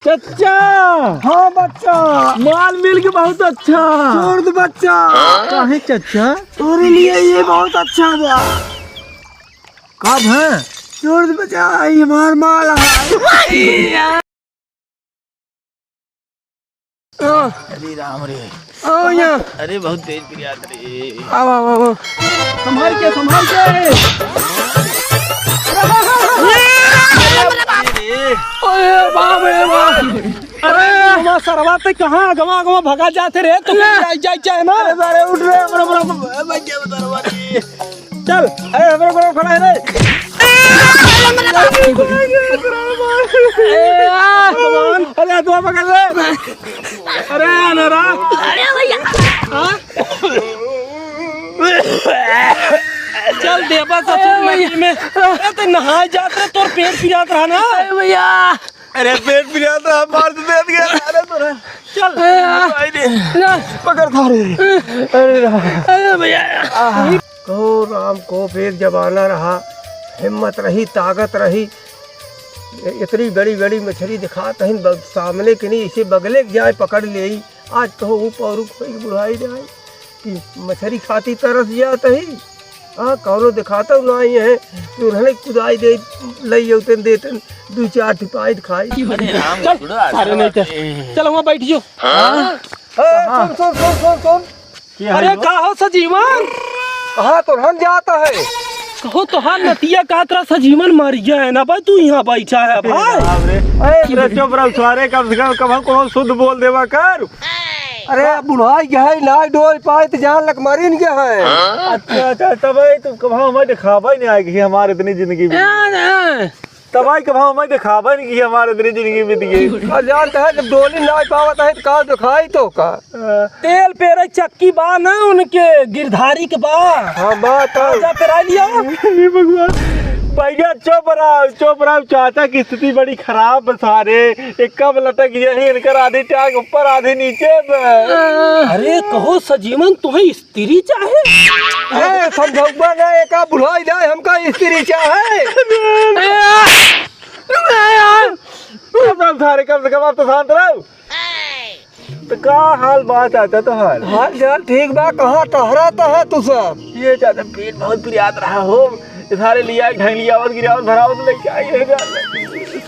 चचा। हाँ बच्चा, माल मिल के बहुत अच्छा। छोड़ दो बच्चा। काहे चचा? तेरे लिए ये बहुत अच्छा बा। कब है? छोड़ दो बच्चा, ये हमार माल है। अरे राम रे। आओ यहाँ। अरे बहुत तेज पिरियात रे। आओ आओ आओ। संभाल के संभाल के। अरे बाप रे बाप। अरे गवा सरवा ते कहाँ गवा गवा भगा जाते रे तो जाए ना। अरे उठ रहे बड़ा चल अरे हमारे बड़ा खड़ा है रे। अरे दुआ पकड़ ले। अरे अनरा। अरे भैया चल देवा ससुर नदी में। अरे तो नहाए जाते तोर पेट पियात रहा ना। भैया अरे पेट पिरात रहा, मार तो दे दिया। अरे तोरा चल पकड़ खा रहे। अरे भैया कहो राम को फिर जमाना रहा, हिम्मत रही, ताकत रही। इतनी बड़ी बड़ी मछली दिखाता है सामने के नहीं, इसे बगले जाए पकड़ ले। आज कहो ऊपर कोई बुढ़ाई जाए कि मछली खाती तरस जाता है। हाँ कौनो दिखाता ना ही है तो उन्हें कुदाई दे लई उतन देतन दो चार टिपाई खाई। चल अरे नहीं चल वहाँ बैठ जाओ। सुन सुन सुन सुन सुन। अरे कहो सजीवन। कहाँ तो हम जाता है। कहो तो हाँ नतिया कातरा सजीवन मर गया है ना भाई, तू यहाँ बैठा है भाई। चुप रहो सारे, कम से कम कब को शुद्ध बोल देवा कर। अरे बुढ़ाई गए ना डोल पाए तो जान लग मरी गया है। अच्छा अच्छा तब तुम कभी हमें दिखावा ही नहीं आएगी हमारे इतनी जिंदगी में। तबाई कभी हमें दिखावा नहीं की हमारे इतनी जिंदगी में दिए। जानता है जब डोली ना पावत है तो का दिखाई तो का तेल पेरे चक्की बा ना उनके गिरधारी के बा। हाँ बात जा पेरा लिया। भगवान भैया चुप रहो चाचा की स्थिति बड़ी खराब सारे। एक कब लटक यही इनकर आधी टांग ऊपर आधी नीचे। अरे कहो सजीवन तुम्हें स्त्री चाहे? समझौबा ना एक बुढ़ाई जाए हमका स्त्री चाहे। सारे कम से कम आप तो शांत रहो। तो का हाल बात चाचा तो हाल चाल ठीक बा। कहाँ टहरा तो है तू सब? ये चाचा पेट बहुत पिरियात रहा हो, सारे लिया ढंगलियावत गिरावत भरावत लेके आए।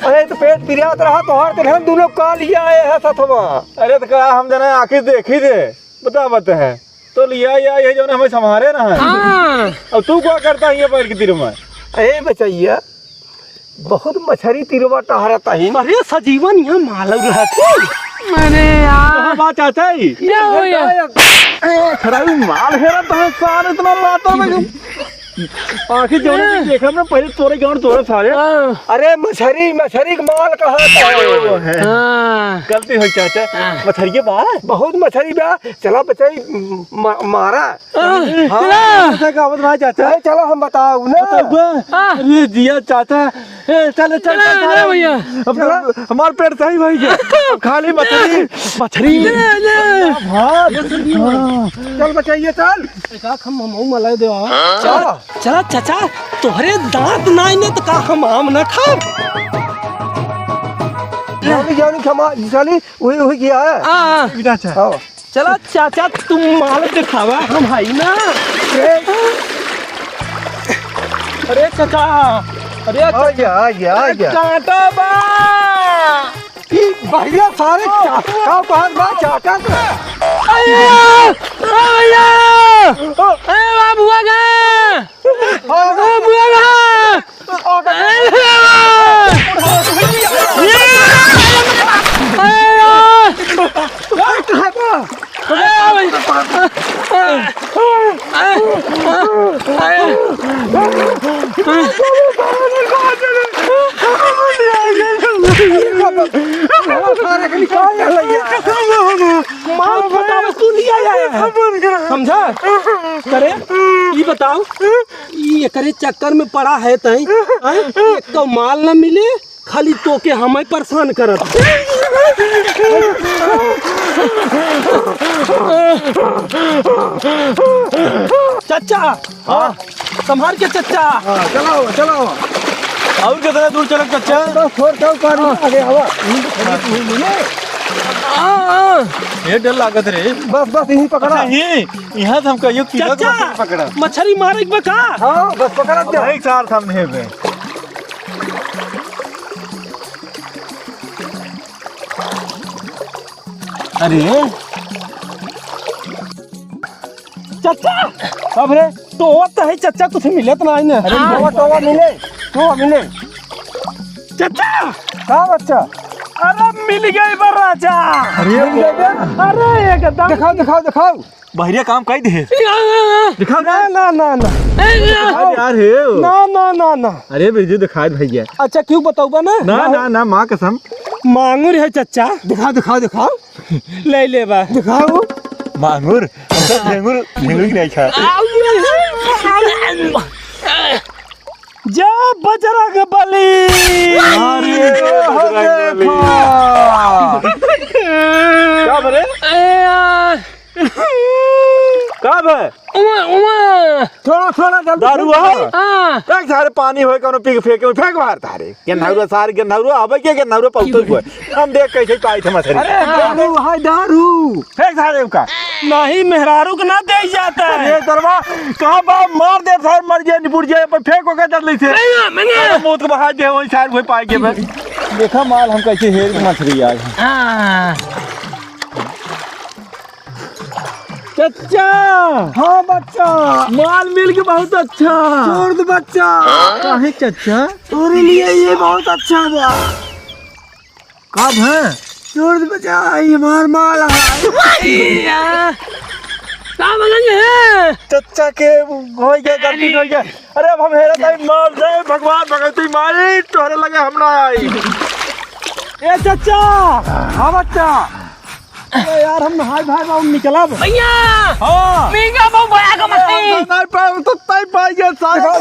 अरे तो पेट पिरियात रहा तो हार हम दोनों का लिया आए हैं सथवा। अरे तो कहा हम जना आखिर देखी थे बता है तो लिया ये जो हमें संभारे ना है। अब तू क्या करता है पैर की तीर में? अरे बचैया बहुत मछली तिरवा टहराता है। अरे सजीवन यहाँ मालव रहते मैंने यार बात चाचा ही क्या हो गया? खराबी माल हेरा तो है सारे इतना लाता में आखिर जो देखा मैं पहले तोरे गाँव तोरे सारे। अरे मछली का माल कहाँ है? गलती हुई चाचा, मछली के बाल बहुत मछली बा। चला बचाई मारा। चाचा चलो हम बताओ ना। अरे जिया चाचा चल भैया हमारे पेट सही भाई खाली मछली चल बचाइए चल मलाई दे। चल चला चाचा तोहरे दांत नाई ने तो का हम आम न खा। जानी क्षमा चली वही किया है। चला चाचा तुम माल दिखावा हम भाई ना। अरे चाचा अरे आजा कांटा बा भैया सारे चाटा बुआ समझा करे ये बताओ ये करे चक्कर में पड़ा है तई एक तो माल न मिले खाली तो के हमें परेशान करत। चचा हाँ संभाल के चचा। चलाओ और कितना दूर चलक चाचा? बस छोड़ दो पानी आगे हवा। ये डर लागत रे। बस बस यही पकड़ा। यहाँ हम कहियो किलो के मछली पकड़ा। मछली मारे के का? हाँ बस पकड़ा दे। एक साथ हम नहीं बे। अरे चाचा अब रे तो है चाचा कुछ मिले तो नहीं ना? अरे टोवा मिले चाचा कहाँ बच्चा? अरे मिल गई राजा। अरे एकदम दिखाओ बहरिया काम कई दे दिखाओ ना ना ना ना यार हे ना ना ना ना। अरे बिरजू दिखा भैया। अच्छा क्यों बताऊंगा ना? ना ना ना माँ कसम मांगूर है चाचा। दिखाओ ले ले बा दिखाओ मांगूर झेंगुर की नहीं खा। जा बजरंग बली। क्या बरे कब है थोड़ा दारू है एक सारे पानी होए कोनो पी के फेंक बाहर तारे गेन्नाउरा सारे गेन्नाउरा आवे के गेन्नाउरा पौतो हुए हम देख कैसे पाई थे मछली। अरे दारू है दारू। फेंक सारे का नहीं मेहरारू को ना दे जाता है। ये दरवा कहां बा मार दे सारे मर जाए निपुर जाए पर फेंको के डर ली थे मौत को बहा दे वही सारे होए पाए के देखा माल हम कैसे हेर के मछली आज। चाचा हाँ बच्चा माल मिल के बहुत अच्छा। छोड़ दे बच्चा काहे चाचा तेरे लिए ये बहुत अच्छा बा। कब है छोड़ दे बच्चा ये मार माल है। चच्चा के हो गया गलती हो गया। अरे अब हम हेरा ताई मार दे भगवान भगवती मारी तोहरे लगे हम ना आई। ए चाचा हाँ बच्चा यार हम नहाए भाई बाबू निकला भैया। हाँ मींगा बहु बड़ा का मछली नहीं पाए तो ताई पाई गया सारा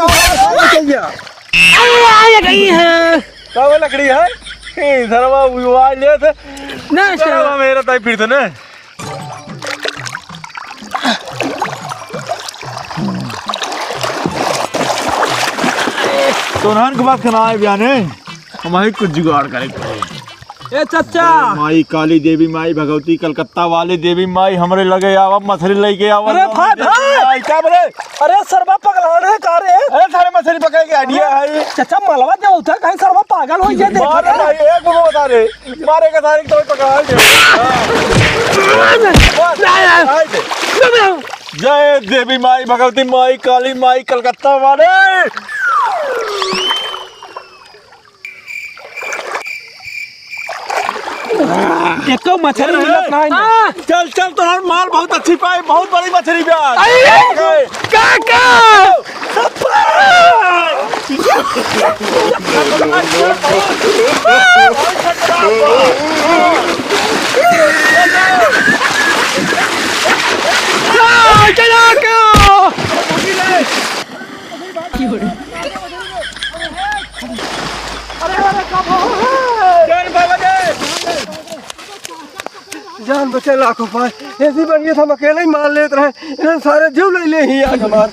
गया। आ गई है कब लकड़ी है धरवा विवाह ले थे ना धरवा मेरा ताई फिर तो ना तो नान के बात करना है बयाने हमारी कुछ जुगाड़ करेंगे। ए चाचा माई काली देवी माई भगवती कलकत्ता वाली देवी माई हमरे लगे आवा मछली लेके आवा। अरे भाई क्या बोले? अरे सरवा पगलान है का रे? अरे सारे मछली पकड़ के आइडिया है चाचा मलवा दे उठा कहीं सरवा पागल हो जाए। मारे भाई एक को बता रे मारे का सारे तो पकड़ा दे। जय देवी माई भगवती माई काली माई कलकत्ता वाले। एक मछली मिलत नहीं। चल चल तो माल बहुत अच्छी पाई बहुत बड़ी मछली प्यार काका जान बचे लाखों पाए ऐसी बढ़िया हम अकेले ही मार लेते रहे। इन्हें सारे जीव ले ही आज हमारे।